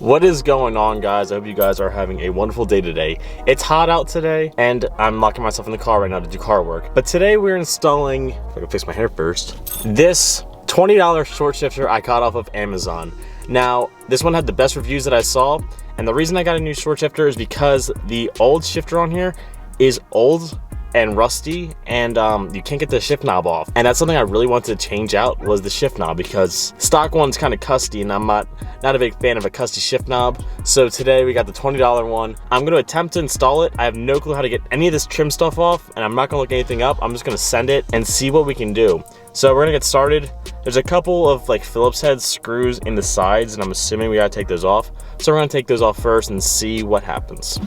What is going on, guys? I hope you guys are having a wonderful day today. It's hot out today and I'm locking myself in the car right now to do car work. But today we're installing, if I can fix my hair first, this $20 short shifter I got off of Amazon. Now, this one had the best reviews that I saw, and the reason I got a new short shifter is because the old shifter on here is old and rusty, and you can't get the shift knob off. And that's something I really wanted to change out, was the shift knob, because stock one's kind of custy and I'm not a big fan of a custy shift knob. So today we got the $20 one. I'm going to attempt to install it. I have no clue how to get any of this trim stuff off, and I'm not going to look anything up. I'm just going to send it and see what we can do. So we're going to get started. There's a couple of like Phillips head screws in the sides, and I'm assuming we got to take those off. So we're going to take those off first and see what happens.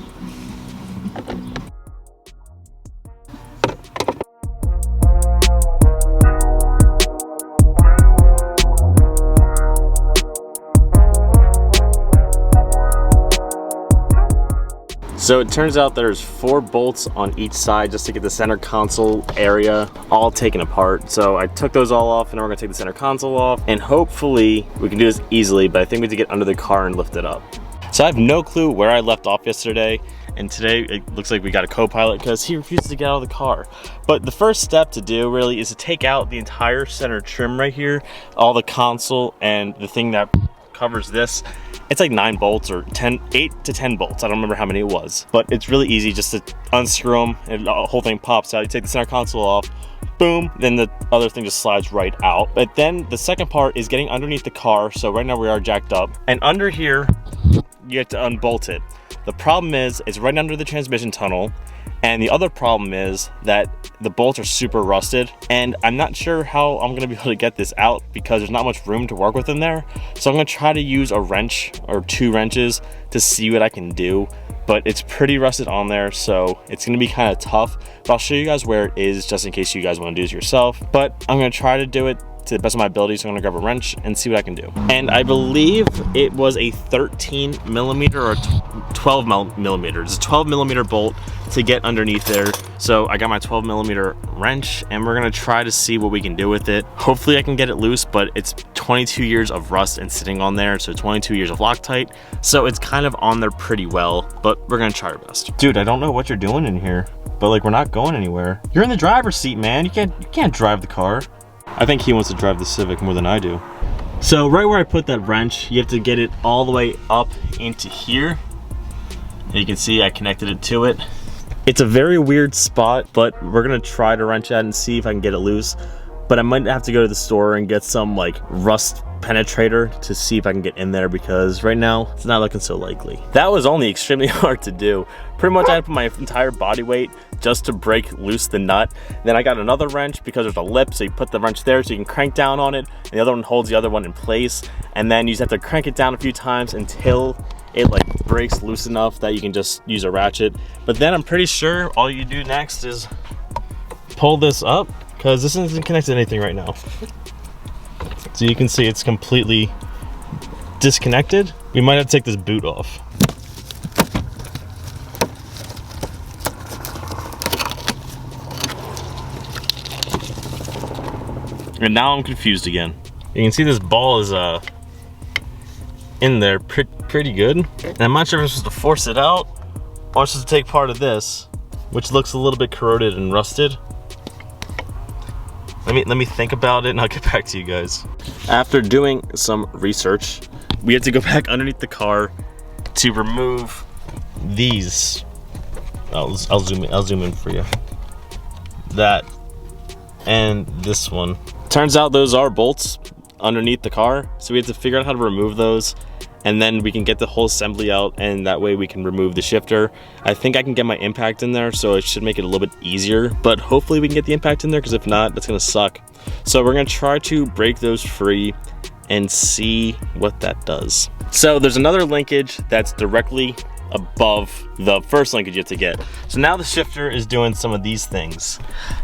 So it turns out there's 4 bolts on each side just to get the center console area all taken apart. So I took those all off, and now we're gonna take the center console off, and hopefully we can do this easily, but I think we have to get under the car and lift it up. So I have no clue where I left off yesterday, and today it looks like we got a co-pilot because he refuses to get out of the car. But the first step to do really is to take out the entire center trim right here, all the console and the thing that covers this. It's like 9 bolts or 8 to 10 bolts. I don't remember how many it was, but it's really easy just to unscrew them and the whole thing pops out. You take the center console off, boom, then the other thing just slides right out. But then the second part is getting underneath the car. So right now we are jacked up, and under here, you have to unbolt it. The problem is it's right under the transmission tunnel. And the other problem is that the bolts are super rusted, and I'm not sure how I'm gonna be able to get this out because there's not much room to work with in there. So I'm gonna try to use a wrench or 2 wrenches to see what I can do, but it's pretty rusted on there, so it's gonna be kind of tough. But I'll show you guys where it is just in case you guys wanna do this yourself. But I'm gonna try to do it to the best of my ability, so I'm gonna grab a wrench and see what I can do. And I believe it was a 13 millimeter or 12 millimeters. It's a 12 millimeter bolt to get underneath there. So I got my 12 millimeter wrench, and we're gonna try to see what we can do with it. Hopefully I can get it loose, but it's 22 years of rust and sitting on there, so 22 years of Loctite. So it's kind of on there pretty well, but we're gonna try our best. Dude, I don't know what you're doing in here, but like, we're not going anywhere. You're in the driver's seat, man. You can't drive the car. I think he wants to drive the Civic more than I do. So right where I put that wrench, you have to get it all the way up into here. And you can see I connected it to it. It's a very weird spot, but we're gonna try to wrench at and see if I can get it loose. But I might have to go to the store and get some like rust penetrator to see if I can get in there, because right now it's not looking so likely. That was only extremely hard to do. Pretty much I had to put my entire body weight just to break loose the nut. Then I got another wrench because there's a lip, so you put the wrench there so you can crank down on it, and the other one holds the other one in place. And then you just have to crank it down a few times until it like breaks loose enough that you can just use a ratchet. But then I'm pretty sure all you do next is pull this up, because this isn't connected to anything right now. So you can see it's completely disconnected. We might have to take this boot off. And now I'm confused again. You can see this ball is in there pretty good. And I'm not sure if I'm supposed to force it out or I'm supposed to take part of this, which looks a little bit corroded and rusted. Let me think about it, and I'll get back to you guys. After doing some research, we had to go back underneath the car to remove these. I'll zoom in for you. That and this one. Turns out those are bolts underneath the car, so we have to figure out how to remove those, and then we can get the whole assembly out, and that way we can remove the shifter. I think I can get my impact in there, so it should make it a little bit easier, but hopefully we can get the impact in there, because if not, that's gonna suck. So we're gonna try to break those free and see what that does. So there's another linkage that's directly above the first linkage you have to get. So now the shifter is doing some of these things.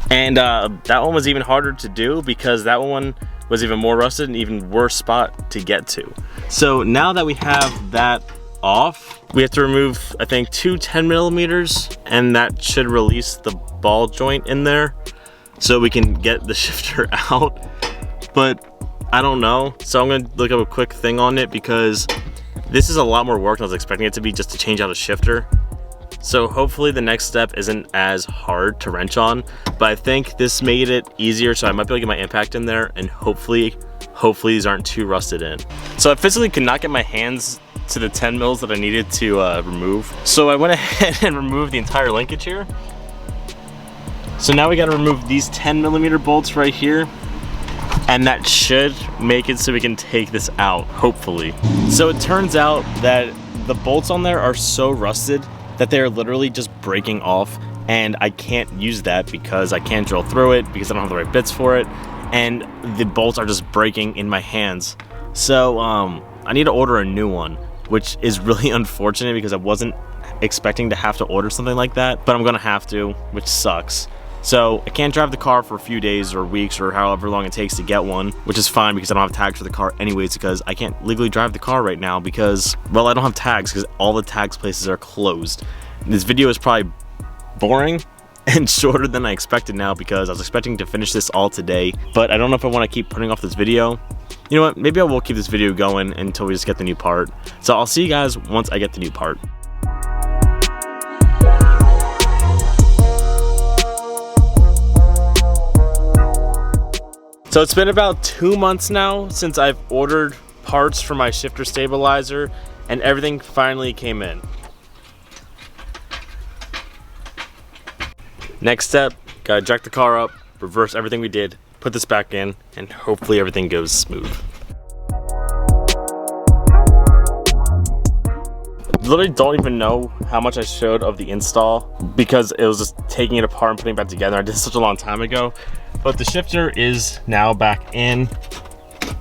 And that one was even harder to do because that one was even more rusted and even worse spot to get to. So now that we have that off, we have to remove, I think, 2 10 millimeters, and that should release the ball joint in there so we can get the shifter out. But I don't know, so I'm gonna look up a quick thing on it because This is a lot more work than I was expecting it to be just to change out a shifter. So hopefully the next step isn't as hard to wrench on, but I think this made it easier, so I might be able to get my impact in there, and hopefully these aren't too rusted in. So I physically could not get my hands to the 10 mils that I needed to remove. So I went ahead and removed the entire linkage here. So now we gotta remove these 10mm bolts right here, and that should make it so we can take this out, hopefully. So it turns out that the bolts on there are so rusted that they're literally just breaking off, and I can't use that because I can't drill through it because I don't have the right bits for it, and the bolts are just breaking in my hands. So I need to order a new one, which is really unfortunate because I wasn't expecting to have to order something like that, but I'm gonna have to, which sucks. So I can't drive the car for a few days or weeks or however long it takes to get one, which is fine because I don't have tags for the car anyways, because I can't legally drive the car right now because, well, I don't have tags because all the tags places are closed. This video is probably boring and shorter than I expected now because I was expecting to finish this all today, but I don't know if I want to keep putting off this video. You know what, maybe I will keep this video going until we just get the new part. So I'll see you guys once I get the new part. So it's been about 2 months now since I've ordered parts for my shifter stabilizer, and everything finally came in. Next step, gotta jack the car up, reverse everything we did, put this back in, and hopefully everything goes smooth. Literally don't even know how much I showed of the install because it was just taking it apart and putting it back together. I did such a long time ago, but the shifter is now back in,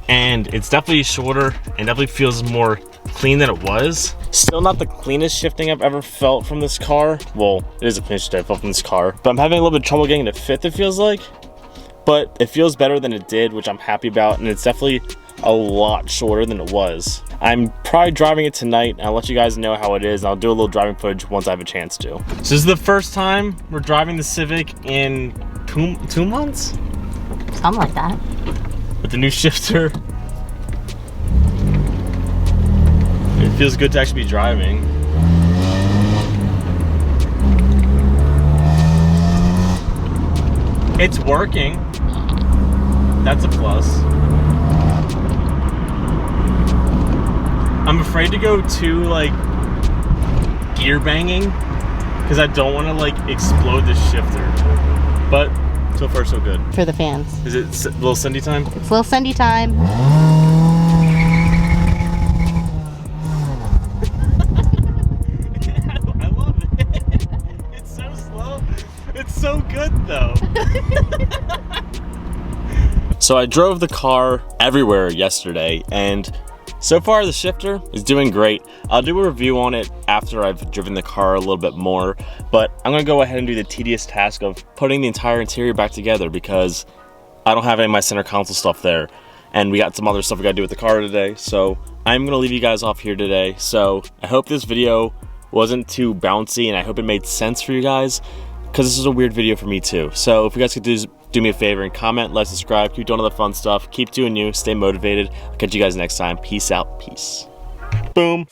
and it's definitely shorter and definitely feels more clean than it was. Still not the cleanest shifting I've ever felt from this car. Well, it is a clean shifting I felt from this car, but I'm having a little bit of trouble getting it to fit, it feels like. But it feels better than it did, which I'm happy about, and it's definitely a lot shorter than it was. I'm probably driving it tonight, and I'll let you guys know how it is, and I'll do a little driving footage once I have a chance to. So this is the first time we're driving the Civic in two months? Something like that. With the new shifter. It feels good to actually be driving. It's working. That's a plus. I'm afraid to go too like gear banging because I don't want to like explode the shifter. But so far so good. For the fans. Is it a little Cindy time? It's little Cindy time. I love it. It's so slow. It's so good though. So I drove the car everywhere yesterday, and so far the shifter is doing great. I'll do a review on it after I've driven the car a little bit more, but I'm gonna go ahead and do the tedious task of putting the entire interior back together because I don't have any of my center console stuff there, and we got some other stuff we gotta do with the car today. So I'm gonna leave you guys off here today. So I hope this video wasn't too bouncy, and I hope it made sense for you guys, because this is a weird video for me too. So if you guys could do me a favor and comment, like, subscribe, keep doing all the fun stuff, keep doing you, stay motivated. I'll catch you guys next time. Peace out. Peace. Boom.